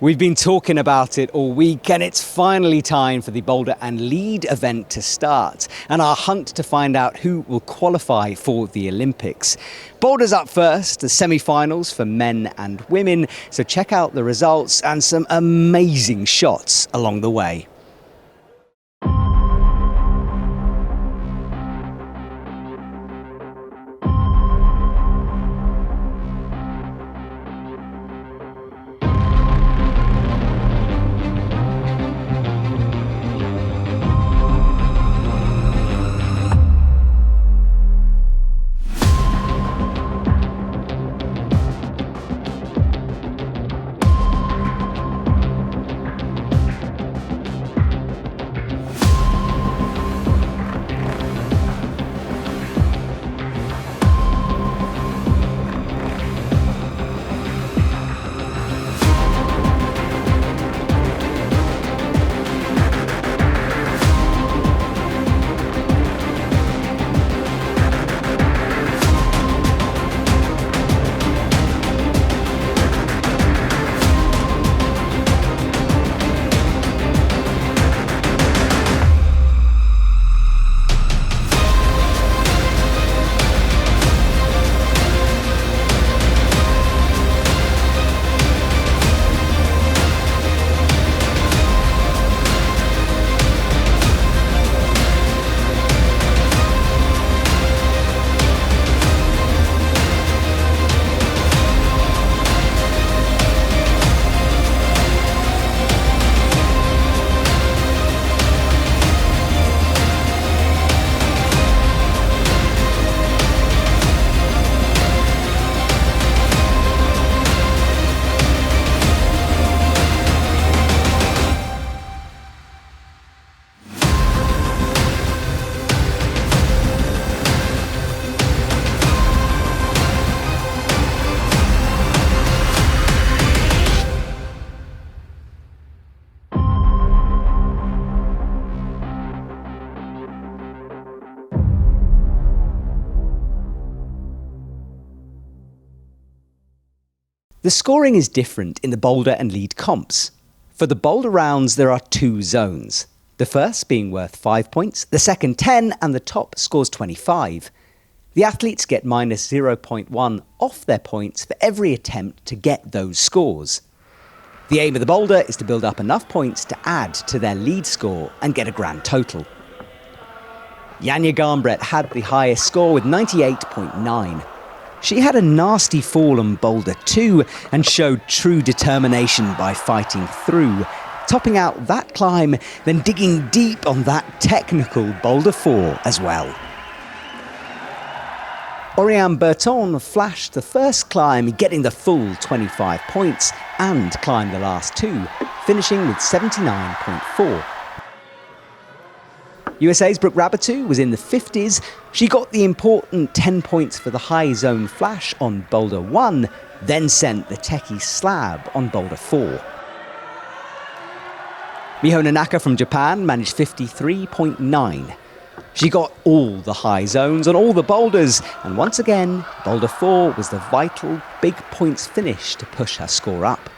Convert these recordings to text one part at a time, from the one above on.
We've been talking about it all week, and it's finally time for the Boulder and Lead event to start and our hunt to find out who will qualify for the Olympics. Boulder's up first, the semi-finals for men and women, so check out the results and some amazing shots along the way. The scoring is different in the Boulder and Lead comps. For the Boulder rounds, there are two zones. The first being worth 5 points, the second 10, and the top scores 25. The athletes get minus 0.1 off their points for every attempt to get those scores. The aim of the Boulder is to build up enough points to add to their lead score and get a grand total. Janja Garnbret had the highest score with 98.9. She had a nasty fall on Boulder 2 and showed true determination by fighting through, topping out that climb, then digging deep on that technical Boulder 4 as well. Oriane Berton flashed the first climb, getting the full 25 points, and climbed the last two, finishing with 79.4. USA's Brooke Raboutou was in the 50s. She got the important 10 points for the high zone flash on Boulder 1, then sent the techie slab on Boulder 4. Miho Nanaka from Japan managed 53.9. She got all the high zones on all the boulders, and once again, Boulder 4 was the vital big points finish to push her score up.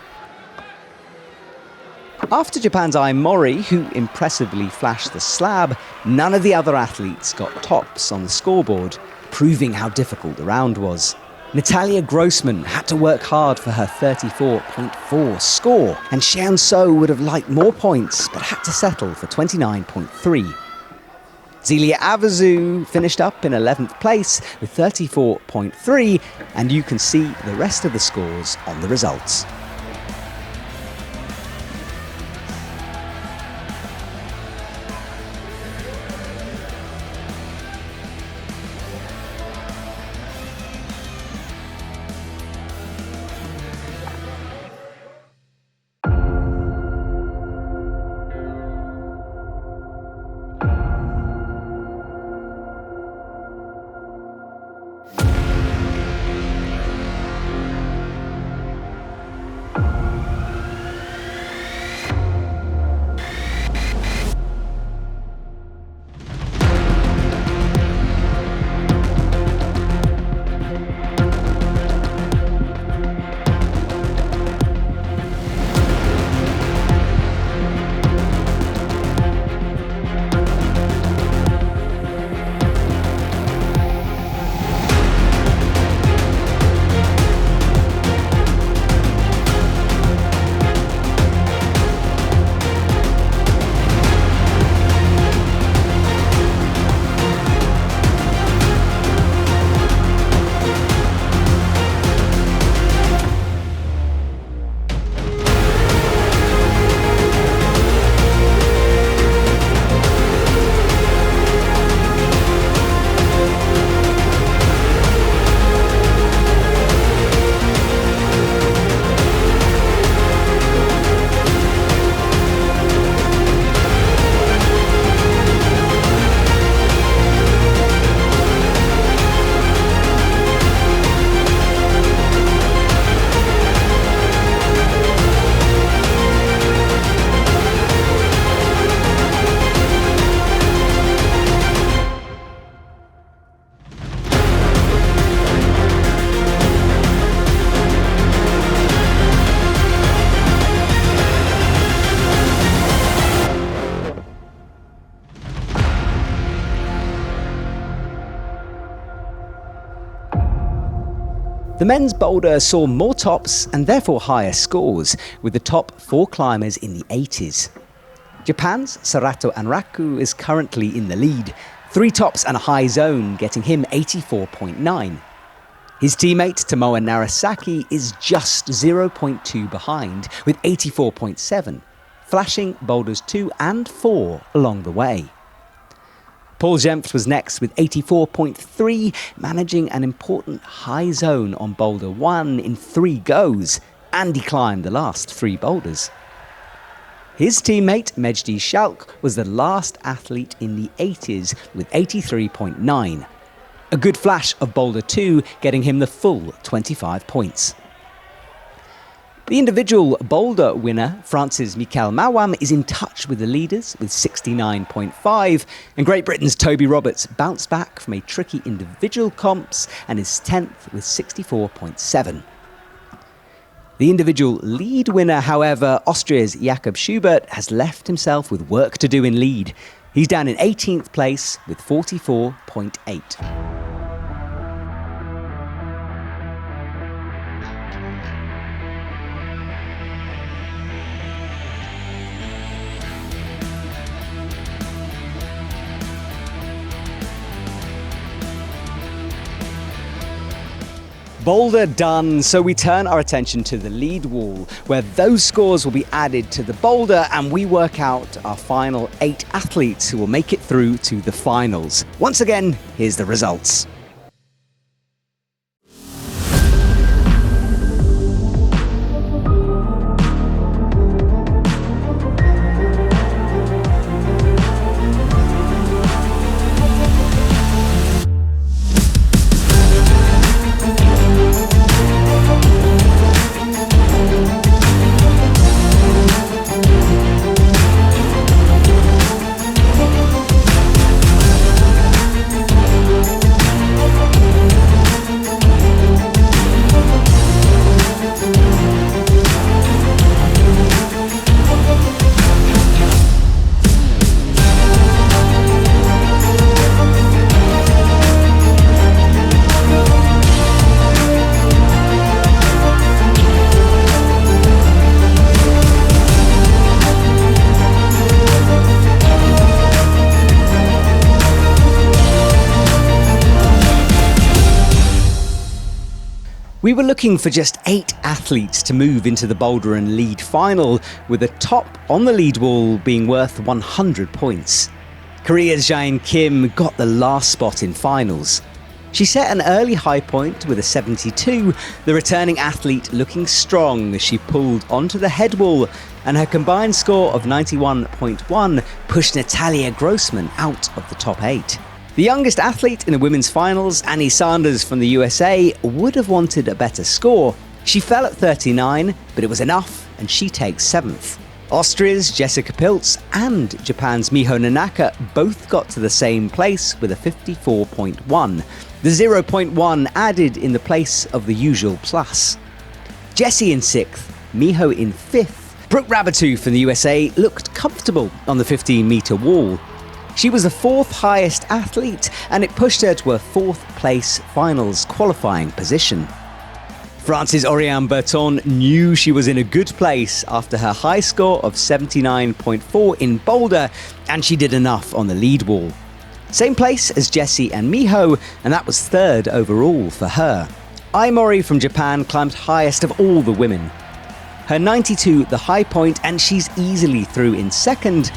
After Japan's Ai Mori, who impressively flashed the slab, none of the other athletes got tops on the scoreboard, proving how difficult the round was. Natalia Grossman had to work hard for her 34.4 score, and Xian So would have liked more points, but had to settle for 29.3. Zelia Avazu finished up in 11th place with 34.3, and you can see the rest of the scores on the results. The men's boulder saw more tops and therefore higher scores, with the top 4 climbers in the 80s. Japan's Sarato Anraku is currently in the lead, 3 tops and a high zone, getting him 84.9. His teammate Tomoa Narasaki is just 0.2 behind, with 84.7, flashing boulders 2 and 4 along the way. Paul Jempt was next with 84.3, managing an important high zone on boulder 1 in 3 goes, and he climbed the last 3 boulders. His teammate Mejdi Schalk was the last athlete in the 80s with 83.9. A good flash of boulder 2, getting him the full 25 points. The individual boulder winner, France's Michael Mawam, is in touch with the leaders with 69.5, and Great Britain's Toby Roberts bounced back from a tricky individual comps and is 10th with 64.7. The individual lead winner, however, Austria's Jakob Schubert, has left himself with work to do in lead. He's down in 18th place with 44.8. Boulder done, so we turn our attention to the lead wall, where those scores will be added to the boulder and we work out our final 8 athletes who will make it through to the finals. Once again, here's the results. We were looking for just 8 athletes to move into the boulder and lead final, with the top on the lead wall being worth 100 points. Korea's Jae-in Kim got the last spot in finals. She set an early high point with a 72, the returning athlete looking strong as she pulled onto the head wall, and her combined score of 91.1 pushed Natalia Grossman out of the top 8. The youngest athlete in the women's finals, Annie Sanders from the USA, would have wanted a better score. She fell at 39, but it was enough, and she takes 7th. Austria's Jessica Pilz and Japan's Miho Nanaka both got to the same place with a 54.1. The 0.1 added in the place of the usual plus. Jessie in 6th, Miho in 5th. Brooke Rabatu from the USA looked comfortable on the 15-metre wall. She was the 4th highest athlete, and it pushed her to a 4th place finals qualifying position. France's Oriane Berton knew she was in a good place after her high score of 79.4 in boulder, and she did enough on the lead wall. Same place as Jessie and Miho, and that was 3rd overall for her. Ai Mori from Japan climbed highest of all the women. Her 92 the high point, and she's easily through in 2nd.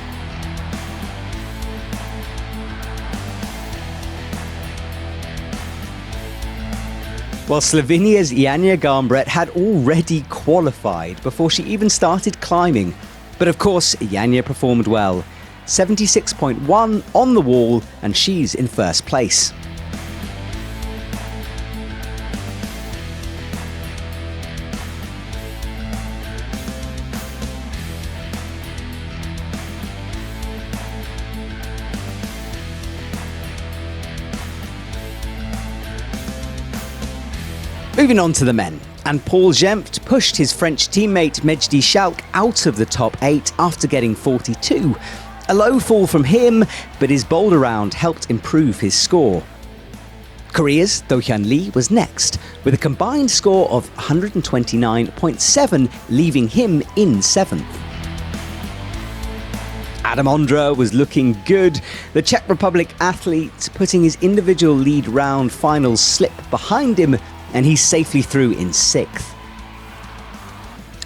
While Slovenia's Janja Garnbret had already qualified before she even started climbing. But of course, Janja performed well. 76.1 on the wall, and she's in 1st place. Moving on to the men, and Paul Jempt pushed his French teammate Mejdi Schalk out of the top 8 after getting 42. A low fall from him, but his boulder round helped improve his score. Korea's Do-hyun Lee was next, with a combined score of 129.7, leaving him in 7th. Adam Ondra was looking good, the Czech Republic athlete putting his individual lead round finals slip behind him, and he's safely through in 6th.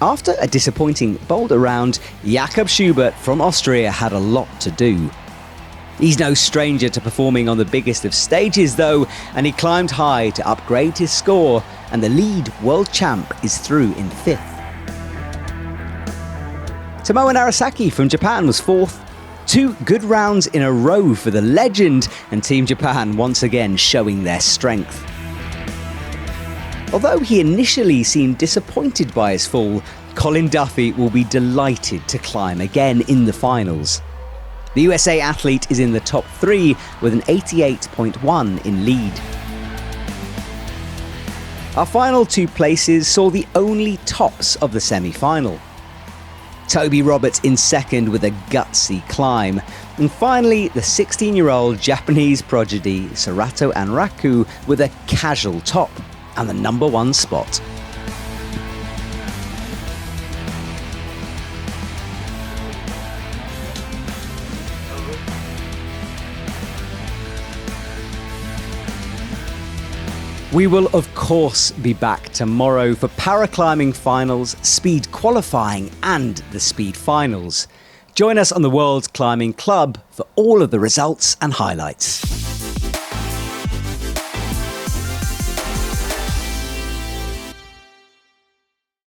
After a disappointing Boulder round, Jakob Schubert from Austria had a lot to do. He's no stranger to performing on the biggest of stages though, and he climbed high to upgrade his score, and the lead world champ is through in 5th. Tomoe Narasaki from Japan was 4th. 2 good rounds in a row for the legend, and Team Japan once again showing their strength. Although he initially seemed disappointed by his fall, Colin Duffy will be delighted to climb again in the finals. The USA athlete is in the top 3 with an 88.1 in lead. Our final 2 places saw the only tops of the semi-final. Toby Roberts in 2nd with a gutsy climb. And finally, the 16-year-old Japanese prodigy Sarato Anraku with a casual top and the number 1 spot. We will of course be back tomorrow for paraclimbing finals, speed qualifying and the speed finals. Join us on the World Climbing Club for all of the results and highlights.